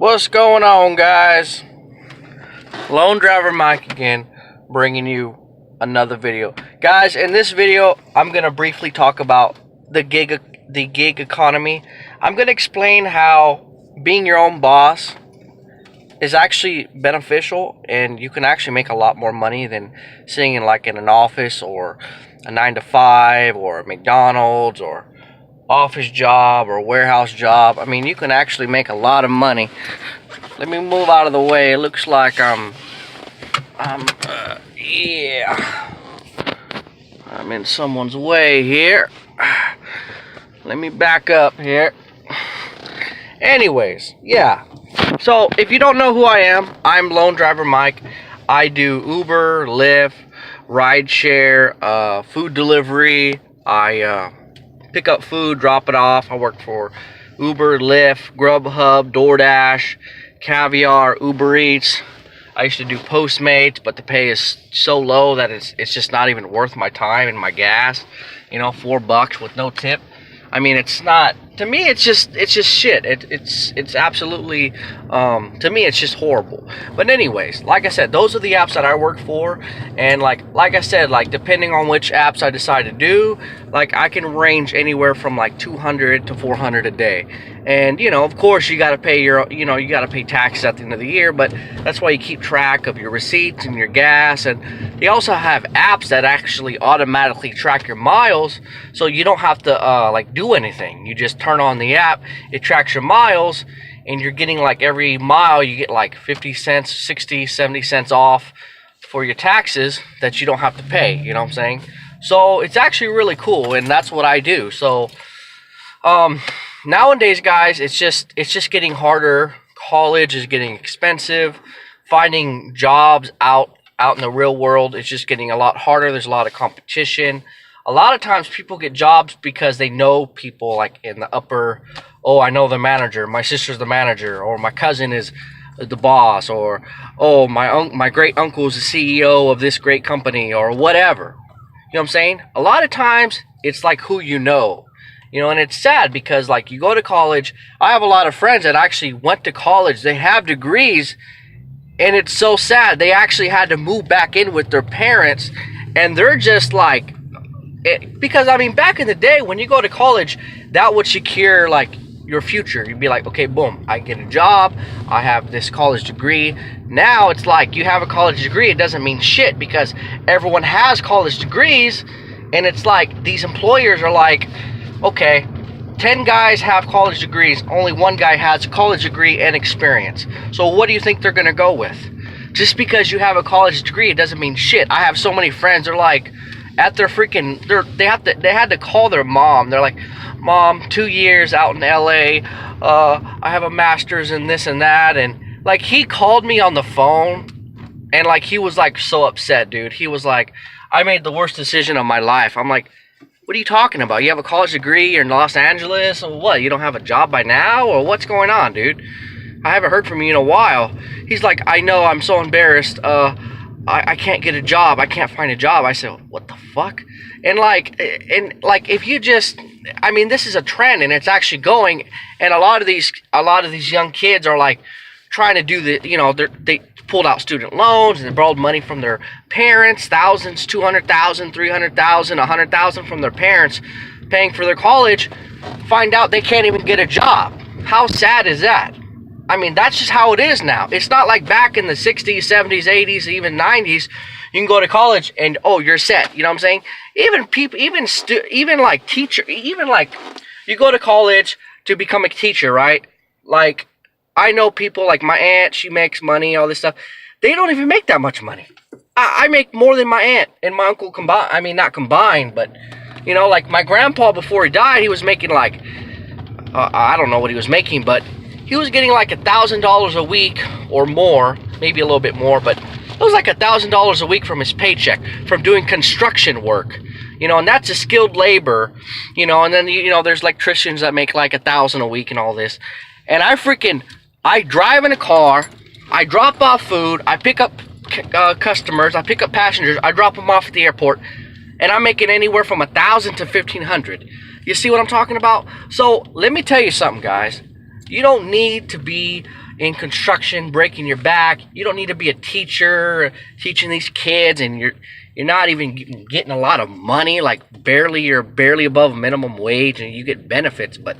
What's going on, guys? Lone Driver Mike again, bringing you another video. Guys, in this video, I'm going to briefly talk about the gig economy. I'm going to explain how being your own boss is actually beneficial, and you can actually make a lot more money than sitting in an office or a 9-to-5 or a McDonald's or office job or warehouse job. I mean, you can actually make a lot of money. Let me move out of the way. It looks like I'm in someone's way here. Let me back up here. Anyways, yeah. So, if you don't know who I am, I'm Lone Driver Mike. I do Uber, Lyft, rideshare, food delivery. I pick up food, drop it off. I work for Uber, Lyft, Grubhub, Doordash, Caviar, Uber Eats. I used to do Postmates, but the pay is so low that it's just not even worth my time and my gas. You know, $4 with no tip. I mean, it's not, to me, it's just shit. It's absolutely, to me, it's just horrible. But anyways, like I said, those are the apps that I work for. And like I said, depending on which apps I decide to do, I can range anywhere from 200 to 400 a day. And, of course, you got to pay you got to pay taxes at the end of the year, but that's why you keep track of your receipts and your gas. And they also have apps that actually automatically track your miles, so you don't have to, do anything. You just turn on the app, it tracks your miles, and you're getting, every mile, you get, 50 cents, 60, 70 cents off for your taxes that you don't have to pay, you know what I'm saying? So, it's actually really cool, and that's what I do. So, nowadays, guys, it's just getting harder. College is getting expensive. Finding jobs out in the real world is just getting a lot harder. There's a lot of competition. A lot of times people get jobs because they know people in the upper, oh, I know the manager, my sister's the manager, or my cousin is the boss, or oh, my great uncle is the CEO of this great company, or whatever. You know what I'm saying? A lot of times it's who you know. And it's sad because, you go to college. I have a lot of friends that actually went to college. They have degrees, and it's so sad. They actually had to move back in with their parents, and they're just because, back in the day, when you go to college, that would secure, your future. You'd be okay, boom, I get a job. I have this college degree. Now, it's you have a college degree. It doesn't mean shit because everyone has college degrees, and it's these employers are okay, 10 guys have college degrees, only one guy has a college degree and experience. So what do you think they're gonna go with? Just because you have a college degree, it doesn't mean shit. I have so many friends, they're at their freaking, they had to call their mom. They're Mom, 2 years out in LA, I have a master's in this and that, and he called me on the phone, and he was so upset, dude. He was I made the worst decision of my life. I'm what are you talking about? You have a college degree, you're in Los Angeles, or what? You don't have a job by now, or what's going on, dude? I haven't heard from you in a while. He's I know, I'm so embarrassed. I can't get a job. I can't find a job. I said, what the fuck? And if you just, this is a trend, and it's actually going. And a lot of these young kids are trying to do they pulled out student loans and they borrowed money from their parents, thousands, 200,000, 300,000, 100,000 from their parents, paying for their college. Find out they can't even get a job. How sad is that? That's just how it is now. It's not like back in the 60s, 70s, 80s, even 90s. You can go to college and, oh, you're set. You know what I'm saying? Even people, teacher, you go to college to become a teacher, right? I know people my aunt, she makes money, all this stuff. They don't even make that much money. I make more than my aunt and my uncle combined. Not combined, but, my grandpa, before he died, he was making I don't know what he was making, but he was getting $1,000 a week or more, maybe a little bit more, but it was $1,000 a week from his paycheck from doing construction work, and that's a skilled labor, and then, there's electricians that make $1,000 a week and all this. And I drive in a car, I drop off food, I pick up customers, I pick up passengers, I drop them off at the airport, and I'm making anywhere from $1,000 to $1,500. You see what I'm talking about? So let me tell you something, guys. You don't need to be in construction breaking your back. You don't need to be a teacher teaching these kids, and you're not even getting a lot of money, like you're barely above minimum wage, and you get benefits. But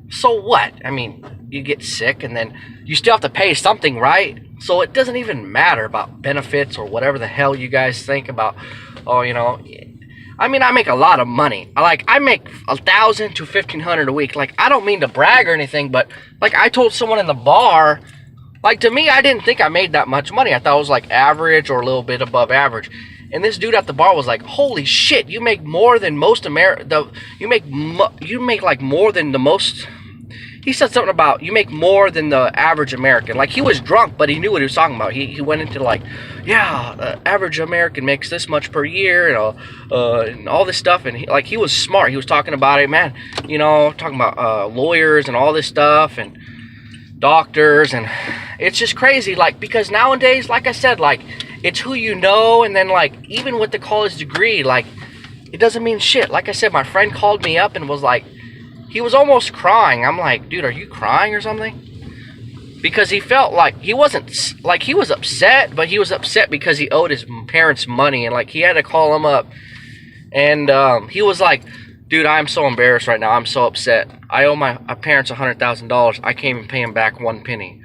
so what? I mean, you get sick and then you still have to pay something, right? So it doesn't even matter about benefits or whatever the hell you guys think about. Oh, I mean, I make a lot of money. I make $1,000 to $1,500 a week. Like, I don't mean to brag or anything, but like I told someone in the bar, like, to me, I didn't think I made that much money. I thought it was like average or a little bit above average. And this dude at the bar was like, "Holy shit, you make more than most you make like more than the most." He said something about you make more than the average American. Like, he was drunk, but he knew what he was talking about. He went into like, yeah, average American makes this much per year, and all this stuff. And he was smart. He was talking about it, man. Talking about lawyers and all this stuff and doctors, and it's just crazy. Like, because nowadays, like I said, like, it's who you know, and then like even with the college degree, like, it doesn't mean shit. Like I said, my friend called me up and was like, he was almost crying. I'm like, dude, are you crying or something? Because he felt like he wasn't, like, he was upset, but he was upset because he owed his parents money, and like he had to call him up, and he was like, dude, I'm so embarrassed right now. I'm so upset. I owe my parents $100,000. I can't even pay him back one penny.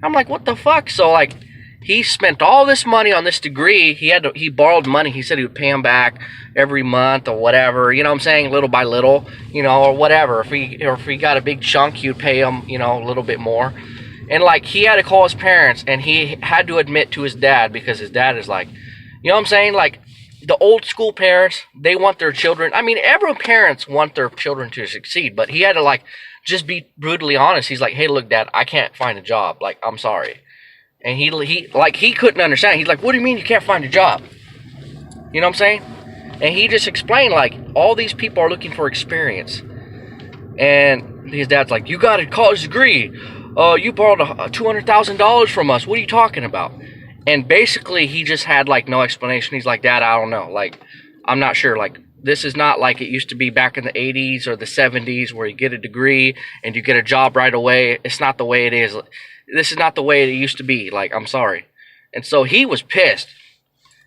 I'm like, what the fuck? So like, he spent all this money on this degree. He borrowed money. He said he would pay him back every month or whatever. You know what I'm saying? Little by little, or whatever. If he got a big chunk, he'd pay him, a little bit more. And like, he had to call his parents, and he had to admit to his dad, because his dad is like, you know what I'm saying? Like, the old school parents, they want their children. I mean, every parents want their children to succeed, but he had to like just be brutally honest. He's like, hey, look, Dad, I can't find a job. Like, I'm sorry. And he couldn't understand. He's like, what do you mean you can't find a job? You know what I'm saying? And he just explained, like, all these people are looking for experience. And his dad's like, you got a college degree. You borrowed $200,000 from us. What are you talking about? And basically, he just had, like, no explanation. He's like, Dad, I don't know. Like, I'm not sure. Like, this is not like it used to be back in the 80s or the 70s where you get a degree and you get a job right away. It's not the way it is. This is not the way it used to be. Like, I'm sorry. And so he was pissed.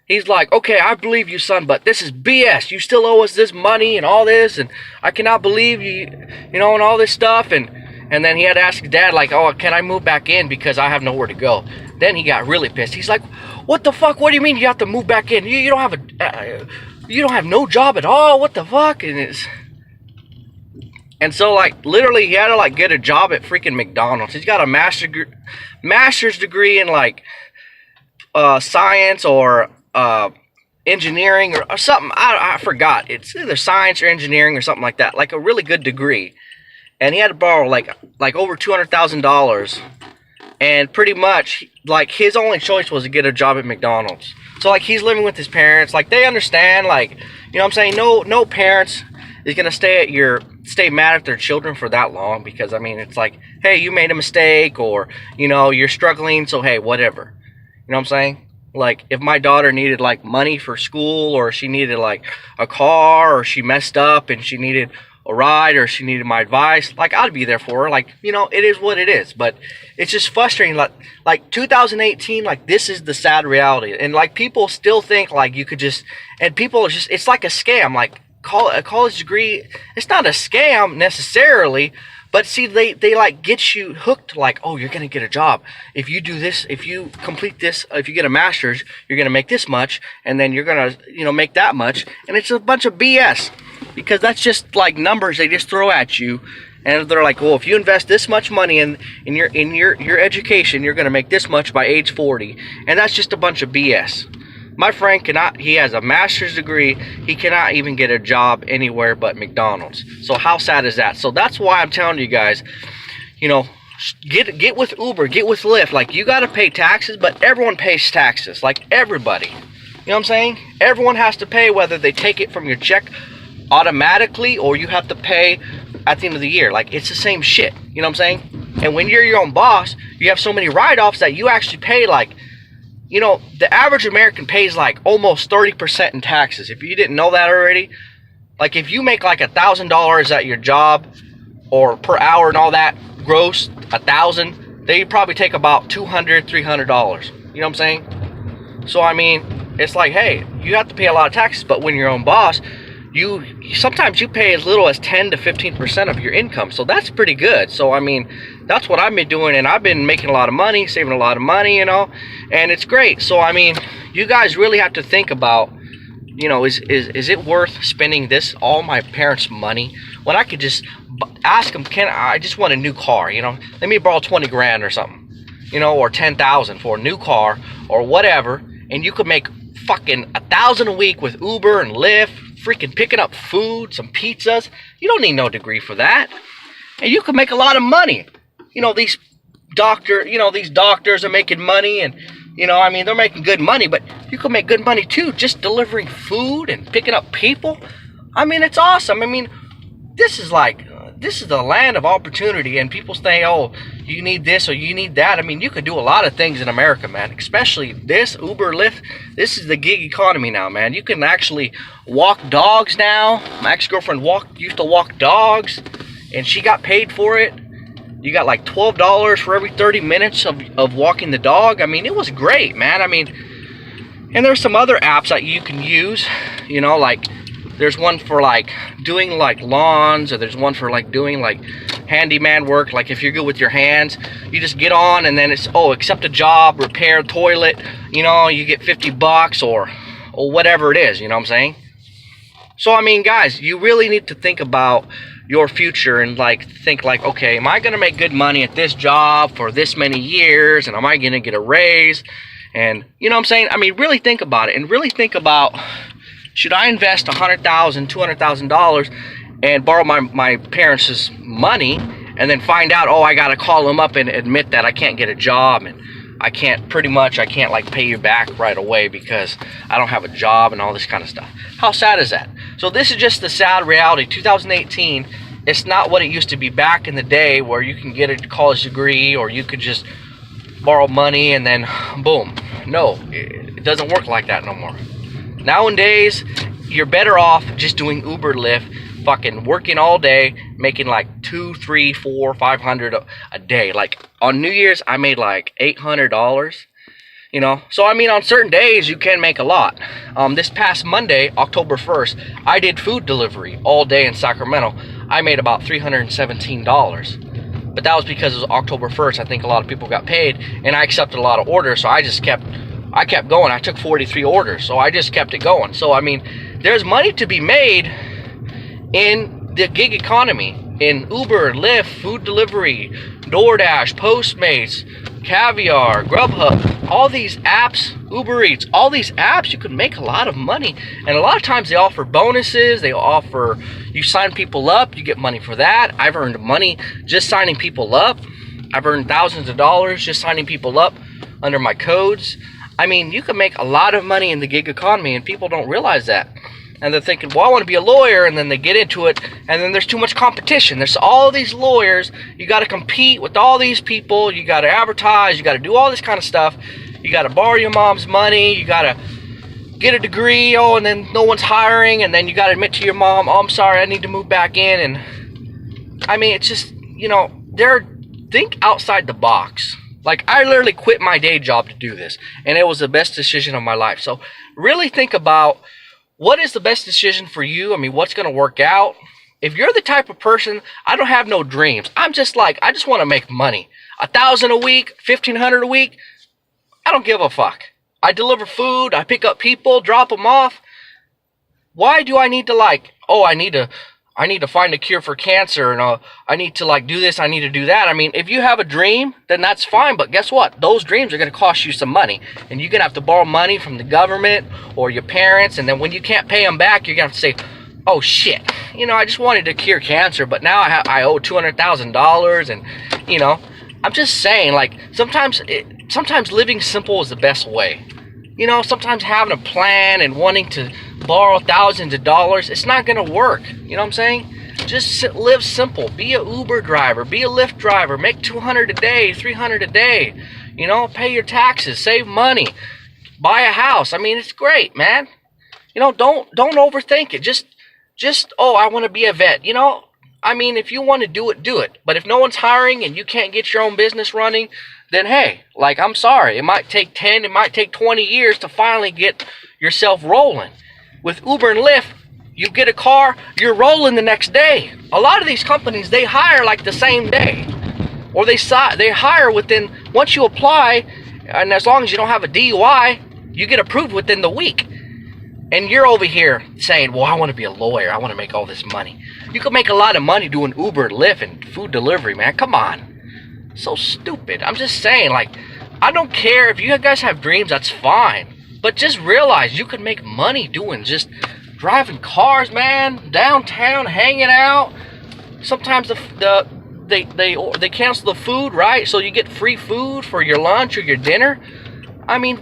He's like, okay, I believe you, son, but this is BS. You still owe us this money and all this, and I cannot believe you, and all this stuff. And then he had to ask his dad, like, oh, can I move back in because I have nowhere to go? Then he got really pissed. He's like, what the fuck? What do you mean you have to move back in? You don't have you don't have no job at all? What the fuck? And so, like, literally, he had to, like, get a job at freaking McDonald's. He's got a master's degree in, like, science or engineering or something. I forgot. It's either science or engineering or something like that. Like, a really good degree. And he had to borrow, like over $200,000. And pretty much, like, his only choice was to get a job at McDonald's. So, like, he's living with his parents. Like, they understand, like, you know what I'm saying? No parents is going to stay mad at their children for that long, because, I mean, it's like, hey, you made a mistake, or, you're struggling, so, hey, whatever. You know what I'm saying? Like, if my daughter needed, like, money for school, or she needed, like, a car, or she messed up and she needed a ride, or she needed my advice, like, I'd be there for her. Like, it is what it is. But it's just frustrating. Like 2018, like, this is the sad reality. And, like, people still think, like, you could just, and people are just, it's like a scam. Like, a college degree, it's not a scam necessarily, but see, they like get you hooked, like, oh, you're gonna get a job if you do this, if you complete this, if you get a master's, you're gonna make this much, and then you're gonna make that much. And it's a bunch of BS, because that's just like numbers they just throw at you, and they're like, well, if you invest this much money in your education, you're gonna make this much by age 40. And that's just a bunch of BS. My friend he has a master's degree, he cannot even get a job anywhere but McDonald's. So how sad is that? So that's why I'm telling you guys, get with Uber, get with Lyft. Like, you got to pay taxes, but everyone pays taxes. Like, everybody. You know what I'm saying? Everyone has to pay, whether they take it from your check automatically or you have to pay at the end of the year. Like, it's the same shit. You know what I'm saying? And when you're your own boss, you have so many write-offs that you actually pay, like, the average American pays like almost 30% in taxes. If you didn't know that already, like, if you make like $1,000 at your job or per hour and all that, gross $1,000, they probably take about $200, $300. You know what I'm saying? So I mean, it's like, hey, you have to pay a lot of taxes, but when you're your own boss, you sometimes you pay as little as 10 to 15% of your income. So that's pretty good. So I mean, that's what I've been doing, and I've been making a lot of money, saving a lot of money, you know, and it's great. So I mean, you guys really have to think about, you know, is it worth spending this all my parents' money when I could just ask them, I just want a new car, you know, let me borrow 20 grand or something, you know, or 10,000 for a new car or whatever, and you could make fucking $1,000 a week with Uber and Lyft, freaking picking up food, some pizzas. You don't need no degree for that, and you can make a lot of money. You know, these doctors are making money, and you know, I mean, they're making good money, but you can make good money too, just delivering food and picking up people. I mean, it's awesome. I mean, this is the land of opportunity, and people say, oh, you need this or you need that. I mean, you can do a lot of things in America, man, especially this Uber, Lyft. This is the gig economy now, man. You can actually walk dogs now. My ex-girlfriend used to walk dogs, and she got paid for it. You got like $12 for every 30 minutes of walking the dog. I mean, it was great, man. I mean, and there's some other apps that you can use, you know, like there's one for like doing like lawns, or there's one for like doing like handyman work. Like if you're good with your hands, you just get on, and then it's, oh, accept a job, repair toilet, you know, you get $50 or whatever it is, you know what I'm saying? So I mean, guys, you really need to think about your future and like think like, okay, am I gonna make good money at this job for this many years, and am I gonna get a raise? And you know what I'm saying? I mean, really think about it, and really think about, should I invest $100,000, $200,000 and borrow my parents' money, and then find out, oh, I gotta call them up and admit that I can't get a job, and I can't like pay you back right away because I don't have a job and all this kind of stuff. How sad is that? So this is just the sad reality. 2018, it's not what it used to be back in the day, where you can get a college degree or you could just borrow money and then boom. No, it doesn't work like that no more. Nowadays, you're better off just doing Uber, Lyft, fucking working all day, making like $200, $300, $400, $500 a day. Like on New Year's, I made like $800. You know, so I mean, on certain days you can make a lot. This past Monday, October 1st, I did food delivery all day in Sacramento. I made about $317, but that was because it was October 1st. I think a lot of people got paid, and I accepted a lot of orders, so I kept going. I took 43 orders, so I just kept it going. So I mean, there's money to be made in the gig economy, in Uber, Lyft, food delivery, Doordash, Postmates, Caviar, Grubhub, all these apps, Uber Eats, all these apps, you can make a lot of money. And a lot of times they offer bonuses, you sign people up, you get money for that. I've earned money just signing people up. I've earned thousands of dollars just signing people up under my codes. I mean, you can make a lot of money in the gig economy, and people don't realize that. And they're thinking, well, I want to be a lawyer, and then they get into it, and then there's too much competition. There's all these lawyers, you got to compete with all these people, you got to advertise, you got to do all this kind of stuff, you got to borrow your mom's money, you got to get a degree, and then no one's hiring, and then you got to admit to your mom, oh, I'm sorry, I need to move back in. And I mean, it's just, you know, think outside the box. Like, I literally quit my day job to do this, and it was the best decision of my life. So really think about, what is the best decision for you? I mean, what's going to work out? If you're the type of person, I don't have no dreams. I'm just like, I just want to make money. $1,000 a week, $1,500 a week. I don't give a fuck. I deliver food. I pick up people, drop them off. Why do I need to I need to find a cure for cancer, and I need to do this, I need to do that. I mean, if you have a dream, then that's fine, but guess what? Those dreams are going to cost you some money, and you're going to have to borrow money from the government or your parents, and then when you can't pay them back, you're going to have to say, oh shit, you know, I just wanted to cure cancer, but now I owe $200,000, and you know, I'm just saying, like, sometimes living simple is the best way. You know, sometimes having a plan and wanting to borrow thousands of dollars, it's not going to work. You know what I'm saying? Just live simple. Be a Uber driver. Be a Lyft driver. Make $200 a day, $300 a day. You know, pay your taxes. Save money. Buy a house. I mean, it's great, man. You know, don't overthink it. Just I want to be a vet. You know, I mean, if you want to do it, do it. But if no one's hiring and you can't get your own business running, then hey, like, I'm sorry. It might take 10, it might take 20 years to finally get yourself rolling. With Uber and Lyft, you get a car, you're rolling the next day. A lot of these companies, they hire like the same day. Or they hire within, once you apply, and as long as you don't have a DUI, you get approved within the week. And you're over here saying, well, I want to be a lawyer. I want to make all this money. You can make a lot of money doing Uber, Lyft, and food delivery, man. Come on. So stupid. I'm just saying, like, I don't care. If you guys have dreams, that's fine. But just realize you can make money doing just driving cars, man. Downtown, hanging out. Sometimes they cancel the food, right? So you get free food for your lunch or your dinner. I mean,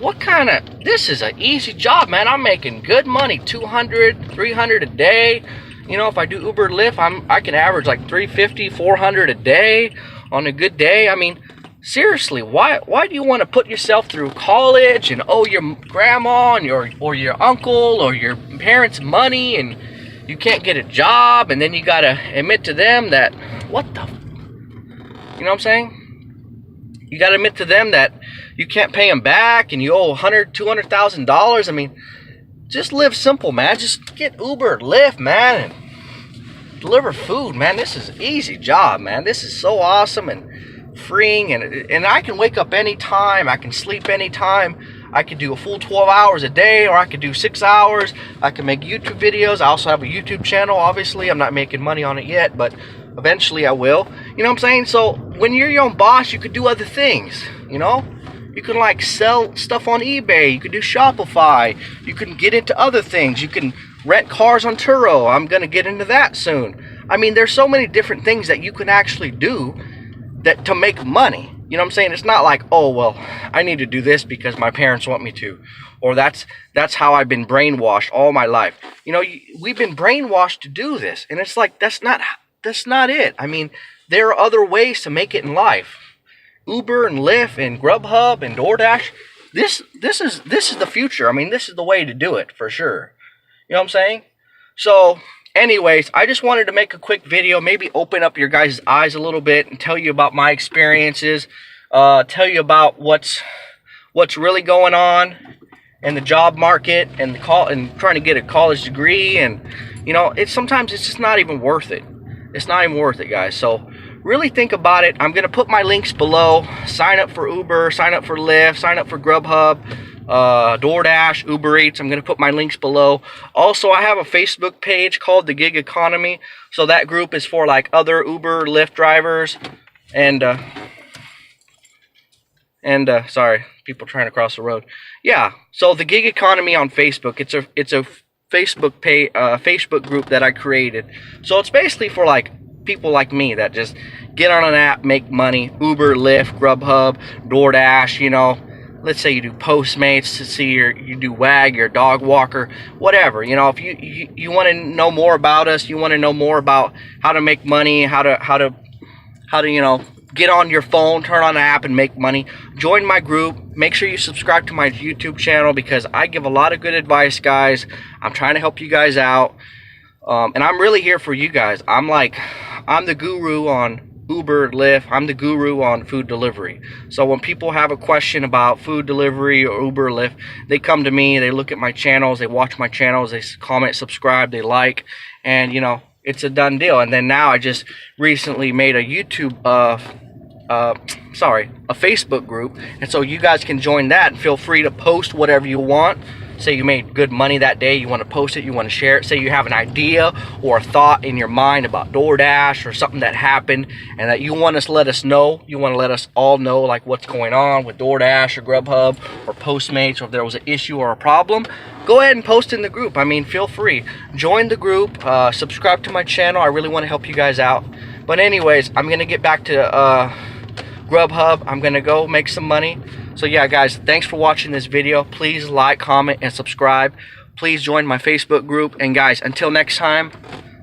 this is an easy job, man. I'm making good money, $200, $300 a day. You know, if I do Uber Lyft, I can average like $350, $400 a day on a good day. I mean, seriously, why do you want to put yourself through college and owe your grandma and your uncle or your parents money, and you can't get a job, and then you gotta admit to them that, you know what I'm saying? You gotta admit to them that you can't pay them back and you owe $100,000, $200,000. I mean, just live simple, man. Just get Uber, Lyft, man, and deliver food, man. This is an easy job, man. This is so awesome and freeing, and I can wake up anytime. I can sleep anytime. I could do a full 12 hours a day, or I could do 6 hours. I can make YouTube videos. I also have a YouTube channel, obviously. I'm not making money on it yet, but eventually I will. You know what I'm saying? So when you're your own boss, you could do other things, you know? You can like sell stuff on eBay. You can do Shopify. You can get into other things. You can rent cars on Turo. I'm going to get into that soon. I mean, there's so many different things that you can actually do that to make money. You know what I'm saying? It's not like, oh, well, I need to do this because my parents want me to. Or that's how I've been brainwashed all my life. You know, we've been brainwashed to do this. And it's like, that's not it. I mean, there are other ways to make it in life. Uber and Lyft and Grubhub and Doordash. This is the future. I mean, this is the way to do it for sure. You know what I'm saying? So, anyways, I just wanted to make a quick video, maybe open up your guys' eyes a little bit and tell you about my experiences, tell you about what's really going on in the job market and trying to get a college degree, and you know, sometimes it's just not even worth it. It's not even worth it, guys. So really think about it. I'm gonna put my links below. Sign up for Uber, sign up for Lyft, sign up for Grubhub, DoorDash, Uber Eats. I'm gonna put my links below. Also, I have a Facebook page called The Gig Economy. So that group is for like other Uber, Lyft drivers, and sorry, people trying to cross the road. Yeah. So The Gig Economy on Facebook. It's a Facebook Facebook group that I created. So it's basically for like people like me that just get on an app, make money. Uber, Lyft, Grubhub, DoorDash, you know. Let's say you do Postmates, you do WAG, you're a dog walker, whatever. You know, if you want to know more about us, you want to know more about how to make money, how to you know, get on your phone, turn on an app and make money, join my group. Make sure you subscribe to my YouTube channel because I give a lot of good advice, guys. I'm trying to help you guys out. And I'm really here for you guys. I'm the guru on Uber, Lyft. I'm the guru on food delivery. So when people have a question about food delivery or Uber, Lyft, they come to me, they look at my channels, they watch my channels, they comment, subscribe, they like, and you know, it's a done deal. And then now I just recently made a a Facebook group, and so you guys can join that and feel free to post whatever you want. Say you made good money that day, you want to post it, you want to share it. Say you have an idea or a thought in your mind about DoorDash or something that happened and that you want us to let us know. You want to let us all know like what's going on with DoorDash or Grubhub or Postmates, or if there was an issue or a problem. Go ahead and post in the group. I mean, feel free. Join the group. Subscribe to my channel. I really want to help you guys out. But anyways, I'm going to get back to Grubhub. I'm going to go make some money. So yeah, guys, thanks for watching this video. Please like, comment, and subscribe. Please join my Facebook group. And guys, until next time,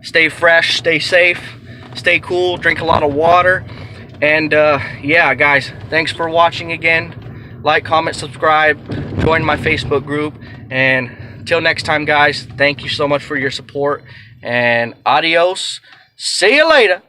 stay fresh, stay safe, stay cool, drink a lot of water. And yeah, guys, thanks for watching again. Like, comment, subscribe, join my Facebook group. And until next time, guys, thank you so much for your support. And adios. See you later.